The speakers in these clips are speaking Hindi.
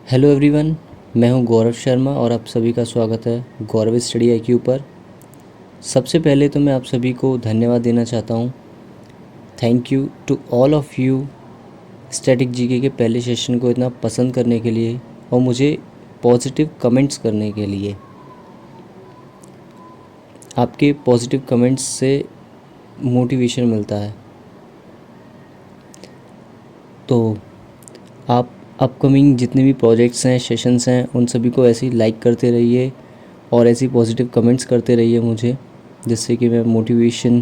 हेलो एवरीवन, मैं हूं गौरव शर्मा और आप सभी का स्वागत है गौरव स्टडी आईक्यू पर। सबसे पहले तो मैं आप सभी को धन्यवाद देना चाहता हूं। Thank you to all of you static GK के पहले सेशन को इतना पसंद करने के लिए और मुझे पॉजिटिव कमेंट्स करने के लिए। आपके पॉजिटिव कमेंट्स से मोटिवेशन मिलता है। तो आप अपकमिंग जितने भी प्रोजेक्ट्स हैं, सेशंस हैं, उन सभी को ऐसे ही लाइक करते रहिए और ऐसे ही पॉजिटिव कमेंट्स करते रहिए मुझे, जिससे कि मैं मोटिवेशन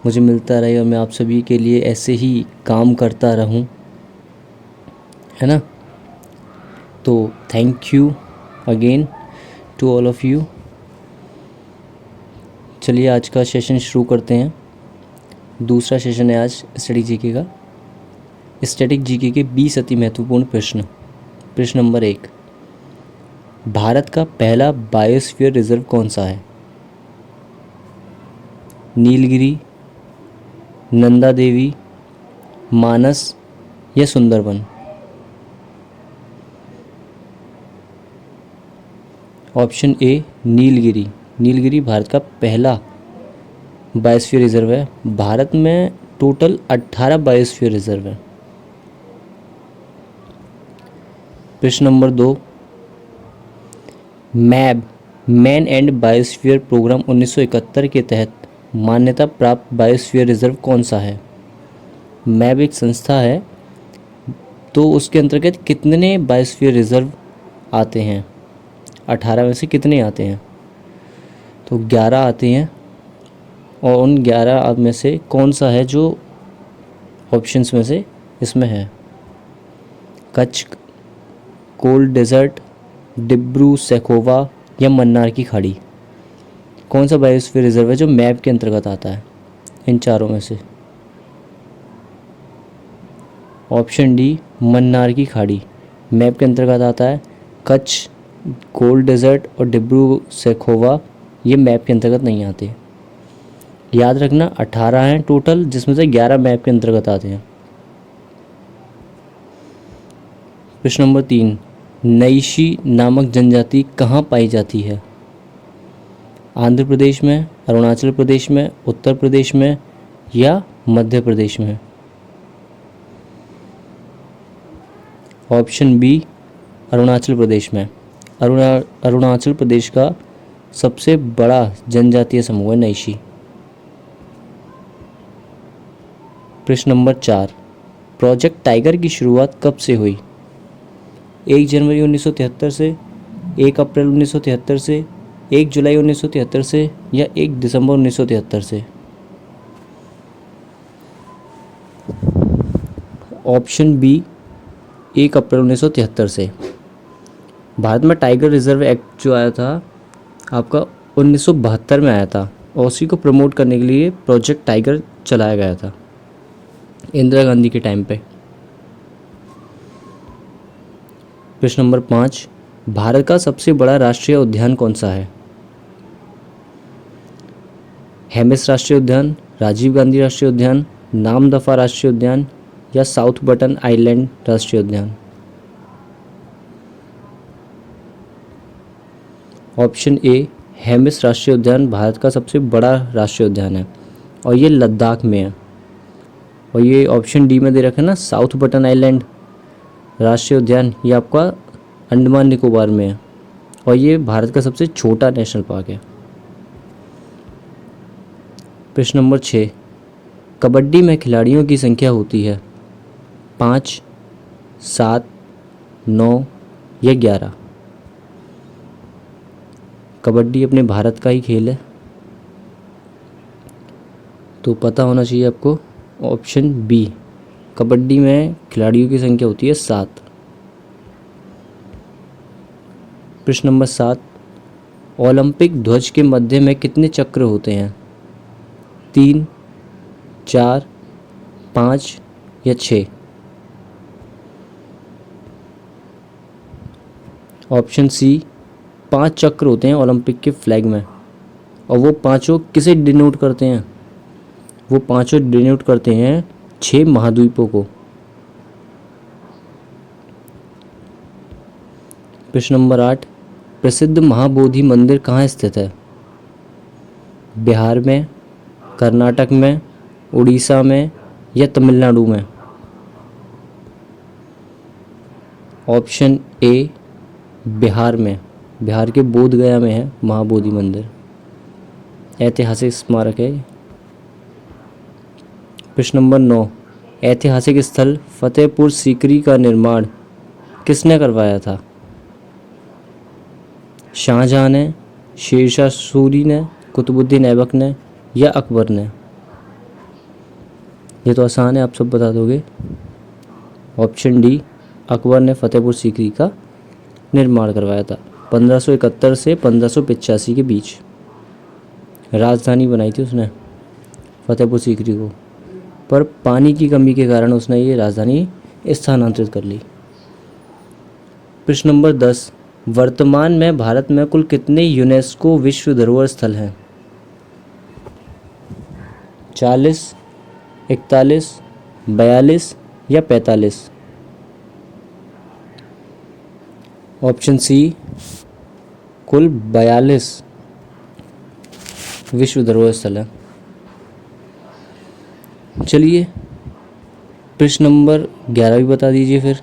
मुझे मिलता रहे और मैं आप सभी के लिए ऐसे ही काम करता रहूं, है ना। तो thank you again to all of you. चलिए आज का सेशन शुरू करते हैं। दूसरा सेशन है आज स्टडी जीके का। स्टैटिक जीके के 20 अति महत्वपूर्ण प्रश्न। प्रश्न नंबर 1, भारत का पहला बायोस्फीयर रिजर्व कौन सा है? नीलगिरी, नंदा देवी, मानस या सुंदरबन? Option A Nilgiri. नीलगिरी भारत का पहला बायोस्फीयर रिजर्व है। भारत में टोटल 18 बायोस्फीयर रिजर्व है। प्रश्न नंबर 2, मैब मैन एंड बायोस्फीयर प्रोग्राम 1971 के तहत मान्यता प्राप्त बायोस्फीयर रिजर्व कौन सा है? मैब एक संस्था है, तो उसके अंतर्गत कितने बायोस्फीयर रिजर्व आते हैं? 18 में से कितने आते हैं? तो 11 आते हैं। और उन 11 में से कौन सा है जो ऑप्शंस में से इसमें है? कच्छ, कोल्ड डेजर्ट, डिब्रू सैखोवा या मन्नार की खाड़ी? कौन सा बायोस्फीयर रिजर्व है जो मैप के अंतर्गत आता है इन चारों में से? ऑप्शन डी मन्नार की खाड़ी मैप के अंतर्गत आता है। कच्छ, कोल्ड डेजर्ट और डिब्रू सैखोवा ये मैप के अंतर्गत नहीं आते। याद रखना 18 हैं टोटल, जिसमें से 11 मैप के अंतर्गत आते हैं। प्रश्न नंबर 3, नईशी नामक जनजाति कहाँ पाई जाती है? आंध्र प्रदेश में, अरुणाचल प्रदेश में, उत्तर प्रदेश में या मध्य प्रदेश में? ऑप्शन बी अरुणाचल प्रदेश में। अरुणाचल प्रदेश का सबसे बड़ा जनजातीय समूह है नईशी। प्रश्न नंबर 4, प्रोजेक्ट टाइगर की शुरुआत कब से हुई? 1 जनवरी 1973 से, 1 अप्रैल 1973 से, 1 जुलाई 1973 से या 1 दिसंबर 1973 से? ऑप्शन बी 1 अप्रैल 1973 से। भारत में टाइगर रिजर्व एक्ट जो आया था आपका 1972 में आया था और उसी को प्रमोट करने के लिए प्रोजेक्ट टाइगर चलाया गया था इंदिरा गांधी के टाइम पे। प्रश्न नंबर 5, भारत का सबसे बड़ा राष्ट्रीय उद्यान कौन सा है? हेमिस राष्ट्रीय उद्यान, राजीव गांधी राष्ट्रीय उद्यान, नामदफा राष्ट्रीय उद्यान या साउथ बटन आइलैंड राष्ट्रीय उद्यान? ऑप्शन ए हेमिस राष्ट्रीय उद्यान भारत का सबसे बड़ा राष्ट्रीय उद्यान है और ये लद्दाख में है। और ये ऑप्शन डी में दे रखा है ना, साउथ बटन आइलैंड राष्ट्रीय उद्यान, ये आपका अंडमान निकोबार में है और ये भारत का सबसे छोटा नेशनल पार्क है। प्रश्न नंबर 6, कबड्डी में खिलाड़ियों की संख्या होती है 5, 7, 9 या 11? कबड्डी अपने भारत का ही खेल है, तो पता होना चाहिए आपको। ऑप्शन बी, कबड्डी में खिलाड़ियों की संख्या होती है 7। प्रश्न नंबर 7, ओलंपिक ध्वज के मध्य में कितने चक्र होते हैं? 3, 4, 5 या 6? ऑप्शन सी 5 चक्र होते हैं ओलंपिक के फ्लैग में और वो पांचों किसे डिनोट करते हैं? वो पांचों डिनोट करते हैं 6 महाद्वीपों को। प्रश्न नंबर 8, प्रसिद्ध महाबोधि मंदिर कहाँ स्थित है? बिहार में, कर्नाटक में, उड़ीसा में या तमिलनाडु में? ऑप्शन ए बिहार में, बिहार के बोध गया में है महाबोधि मंदिर, ऐतिहासिक स्मारक है। प्रश्न नंबर 9, ऐतिहासिक स्थल फतेहपुर सीकरी का निर्माण किसने करवाया था? शाहजहां ने, शेरशाह सूरी ने, कुतुबुद्दीन ऐबक ने या अकबर ने? ये तो आसान है, आप सब बता दोगे। ऑप्शन डी, अकबर ने फतेहपुर सीकरी का निर्माण करवाया था 1571 से 1585 के बीच। राजधानी बनाई थी उसने फतेहपुर सीकरी को, पर पानी की कमी के कारण उसने ये राजधानी स्थानांतरित कर ली। प्रश्न नंबर 10, वर्तमान में भारत में कुल कितने यूनेस्को विश्व धरोहर स्थल हैं? 40, 41, 42 या 45? ऑप्शन सी, कुल 42 विश्व धरोहर स्थल है। चलिए प्रश्न नंबर 11 भी बता दीजिए फिर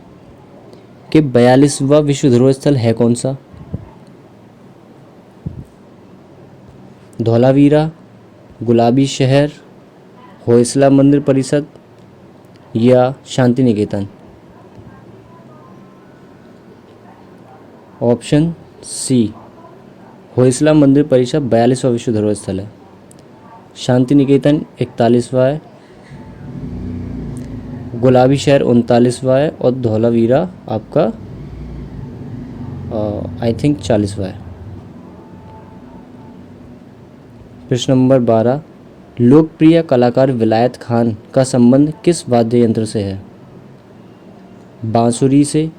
कि 42वां विश्व धरोहर स्थल है कौन सा? धौलावीरा, गुलाबी शहर, होयसला मंदिर परिषद या शांति निकेतन? ऑप्शन सी, होयसला मंदिर परिषद 42वां विश्व धरोहर स्थल है। शांति निकेतन 41वां है, गुलाबी शहर 39वां है और धौलावीरा आपका आई थिंक 40वां है। प्रश्न नंबर 12, लोकप्रिय कलाकार विलायत खान का संबंध किस वाद्य यंत्र से है? बांसुरी से,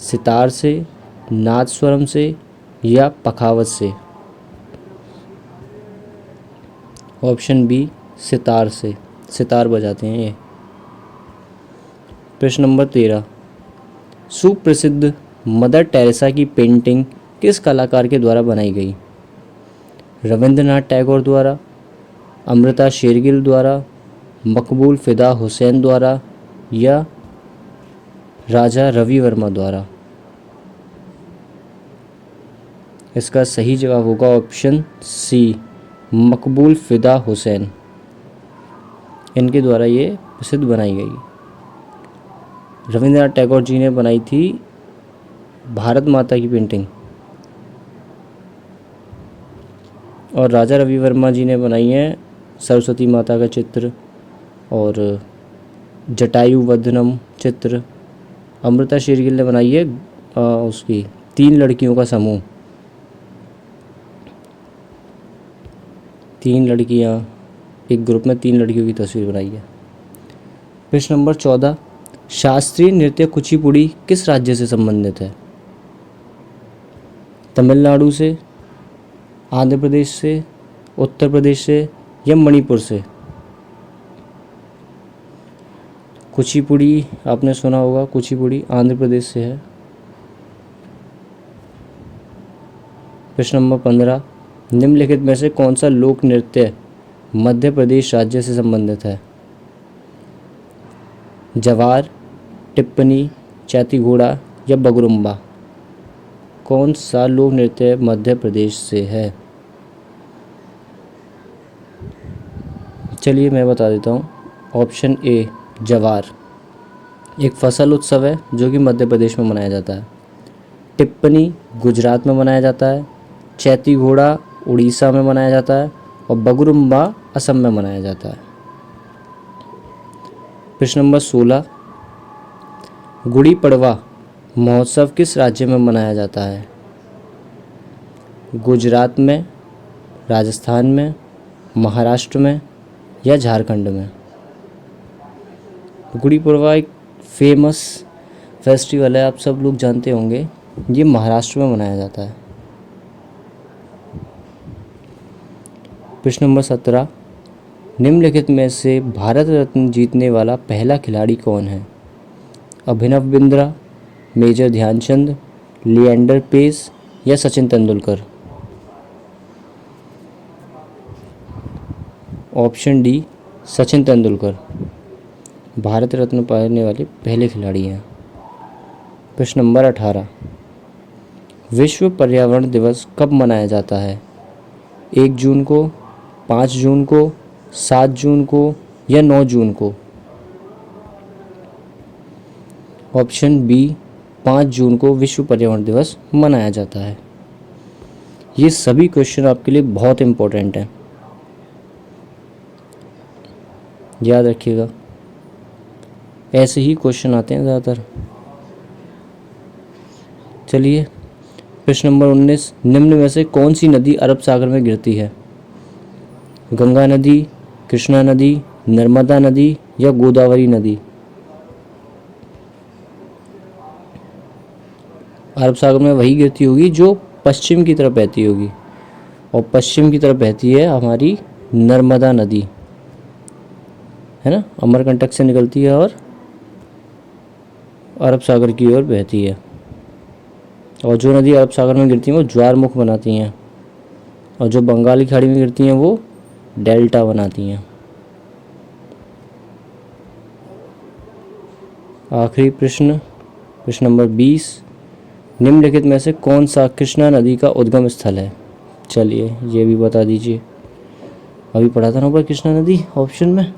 सितार से, नादस्वरम से या पखावज से? ऑप्शन बी, सितार से, सितार बजाते हैं ये। प्रश्न नंबर 13, सुप्रसिद्ध मदर टेरेसा की पेंटिंग किस कलाकार के द्वारा बनाई गई? रविंद्रनाथ टैगोर द्वारा, अमृता शेरगिल द्वारा, मकबूल फ़िदा हुसैन द्वारा या राजा रवि वर्मा द्वारा? इसका सही जवाब होगा ऑप्शन सी, मकबूल फ़िदा हुसैन। इनके द्वारा ये प्रसिद्ध बनाई गई। रविंद्रनाथ टैगोर जी ने बनाई थी भारत माता की पेंटिंग और राजा रवि वर्मा जी ने बनाई है सरस्वती माता का चित्र और जटायु वदनम चित्र। अमृता शेरगिल ने बनाई है उसकी 3 लड़कियों का समूह, 3 लड़कियां, एक ग्रुप में 3 लड़कियों की तस्वीर बनाई है। प्रश्न नंबर 14, शास्त्रीय नृत्य कुचिपुड़ी किस राज्य से संबंधित है? तमिलनाडु से, आंध्र प्रदेश से, उत्तर प्रदेश से या मणिपुर से? कुचिपुड़ी आपने सुना होगा, कुचिपुड़ी आंध्र प्रदेश से है। प्रश्न नंबर 15, निम्नलिखित में से कौन सा लोक नृत्य मध्य प्रदेश राज्य से संबंधित है? जवार, टिप्पणी, चैती घोड़ा या बगरुम्बा? कौन सा लोक नृत्य मध्य प्रदेश से है? चलिए मैं बता देता हूँ। ऑप्शन ए, जवार एक फसल उत्सव है जो कि मध्य प्रदेश में मनाया जाता है। टिप्पणी गुजरात में मनाया जाता है। चैती घोड़ा उड़ीसा में मनाया जाता है और बगरुम्बा असम में मनाया जाता है। प्रश्न नंबर 16, गुड़ी पड़वा महोत्सव किस राज्य में मनाया जाता है? गुजरात में, राजस्थान में, महाराष्ट्र में या झारखंड में? गुड़ी पड़वा एक फेमस फेस्टिवल है, आप सब लोग जानते होंगे। ये महाराष्ट्र में मनाया जाता है। प्रश्न नंबर 17, निम्नलिखित में से भारत रत्न जीतने वाला पहला खिलाड़ी कौन है? अभिनव बिंद्रा, मेजर ध्यानचंद, लिएंडर पेस या सचिन तेंदुलकर? ऑप्शन डी सचिन तेंदुलकर भारत रत्न पाने वाले पहले खिलाड़ी हैं। प्रश्न नंबर 18, विश्व पर्यावरण दिवस कब मनाया जाता है? 1 जून को, 5 जून को, 7 जून को या 9 जून को? ऑप्शन बी 5 जून को विश्व पर्यावरण दिवस मनाया जाता है। ये सभी क्वेश्चन आपके लिए बहुत इम्पोर्टेंट हैं, याद रखिएगा, ऐसे ही क्वेश्चन आते हैं ज़्यादातर। चलिए, प्रश्न नंबर 19, निम्न में से कौन सी नदी अरब सागर में गिरती है? गंगा नदी, कृष्णा नदी, नर्मदा नदी या गोदावरी नदी? अरब सागर में वही गिरती होगी जो पश्चिम की तरफ बहती होगी, और पश्चिम की तरफ बहती है हमारी नर्मदा नदी, है ना, अमरकंटक से निकलती है और अरब सागर की ओर बहती है। और जो नदी अरब सागर में गिरती हैं वो ज्वारमुख बनाती हैं, और जो बंगाली खाड़ी में गिरती हैं वो डेल्टा बनाती हैं। आखिरी प्रश्न, प्रश्न नंबर 20, निम्नलिखित में से कौन सा कृष्णा नदी का उद्गम स्थल है? चलिए ये भी बता दीजिए। अभी पढ़ा था ना ऊपर कृष्णा नदी ऑप्शन में।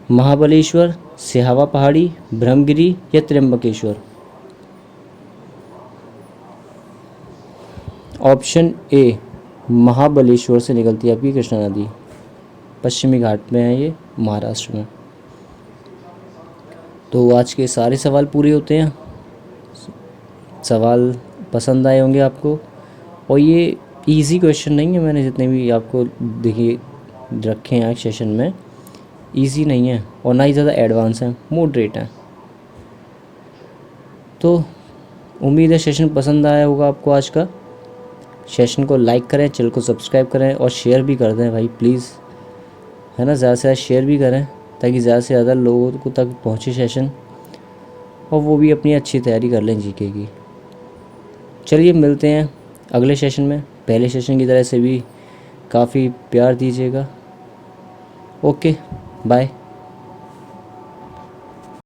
महाबलेश्वर, सिहावा पहाड़ी, ब्रह्मगिरी या त्र्यंबकेश्वर? ऑप्शन ए महाबलेश्वर से निकलती है आपकी कृष्णा नदी, पश्चिमी घाट में है ये, महाराष्ट्र में। तो आज के सारे सवाल पूरे होते हैं। सवाल पसंद आए होंगे आपको, और ये इजी क्वेश्चन नहीं है, मैंने जितने भी आपको देखिए रखे हैं आज सेशन में, इजी नहीं है और ना ही ज़्यादा एडवांस हैं, मॉडरेट हैं। तो उम्मीद है सेशन पसंद आया होगा आपको आज का। सेशन को लाइक करें, चैनल को सब्सक्राइब करें और शेयर भी कर दें भाई प्लीज़, है ना, ज़्यादा से ज़्यादा शेयर भी करें ताकि ज़्यादा से ज़्यादा लोगों को तक पहुँचे सेशन, और वो भी अपनी अच्छी तैयारी कर लें जीके की। चलिए मिलते हैं अगले सेशन में। पहले सेशन की तरह से भी काफ़ी प्यार दीजिएगा। Okay, bye.